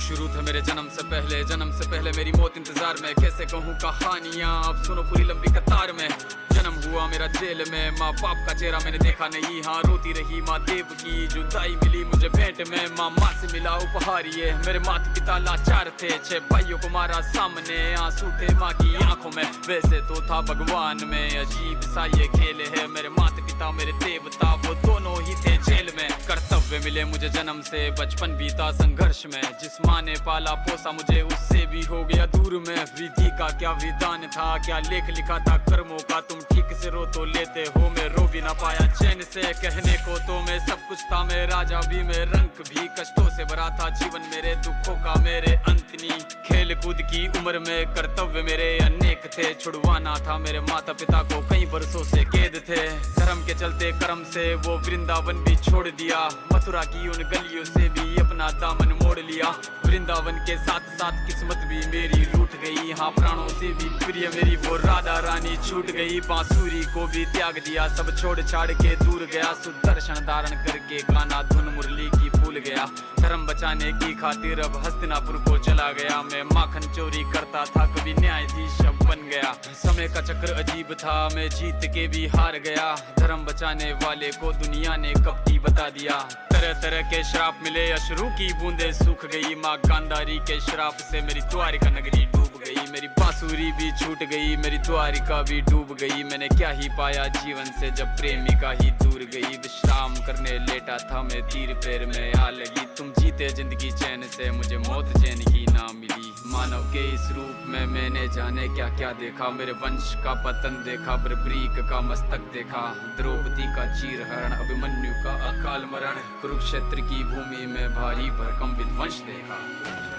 शुरू थे मेरे जन्म से पहले मेरी मौत इंतजार में। कैसे कहूँ कहानियाँ, अब सुनो पूरी लंबी कतार में। जन्म हुआ मेरा जेल में, माँ बाप का चेहरा मैंने देखा नहीं। हाँ रोती रही माँ देव की, जुदाई मिली मुझे भेंट में। माँ से मिला उपहार ये, मेरे माता पिता लाचार थे। 6 भाइयों को मारा सामने, आंसू थे माँ की आंखों में। वैसे तो था भगवान में, अजीब सा ये खेल है। मेरे माता पिता मेरे देवता, वो दोनों ही थे जेल में। कर्तव्य मिले मुझे जन्म से, बचपन बीता संघर्ष में। जिस माँ ने पाला पोसा मुझे, उससे भी हो गया दूर में। विधि का क्या विधान था, क्या लेख लिखा था कर्मों का। तुम ठीक से रो तो लेते हो, मैं रो भी ना पाया चैन से। कहने को तो मैं सब कुछ था, मैं राजा भी, मैं रंग भी। कष्टों से भरा था जीवन मेरे, दुखों का मेरे अंत नहीं। खेल कूद की उम्र में कर्तव्य मेरे अनेक थे। छुड़वाना था मेरे माता पिता को, कई बरसों से कैद थे। धर्म के चलते कर्म से वो वृंदावन भी छोड़ दिया। मथुरा की उन गलियों से भी अपना दामन मोड़ लिया। वृंदावन के साथ साथ किस्मत भी मेरी रूठ गई। हाँ प्राणों से भी प्रिय मेरी वो राधा रानी छूट गई। बांसुरी को भी त्याग दिया, सब छोड़ छाड़ के दूर गया। सुदर्शन धारण करके गाना धुन मुरली की भूल गया। धर्म बचाने की खातिर अब हस्तिनापुर को चला गया। मैं माखन चोरी करता था, कभी न्यायाधीश अब बन गया। समय का चक्र अजीब था, मैं जीत के भी हार गया। धर्म बचाने वाले को दुनिया ने कपटी बता दिया। तरह तरह के श्राप मिले, अश्रु की बूंदे सूख गई। माँ गांधारी के श्राप से मेरी द्वारिका नगरी डूब गई। मेरी बांसुरी भी छूट गई, मेरी द्वारिका भी डूब गई। मैंने क्या ही पाया जीवन से, जब प्रेमिका ही दूर गई। विश्राम करने लेटा था मैं, तीर पैर में आ लगी। तुम जीते जिंदगी चैन से, मुझे मौत चैन की ना मिली। मानव के इस रूप में मैंने जाने क्या क्या देखा। मेरे वंश का पतन देखा, बर्बरीक का मस्तक देखा। द्रौपदी का चीरहरण, अभिमन्यु का अकाल मरण। कुरुक्षेत्र की भूमि में भारी भरकम विध्वंस देखा।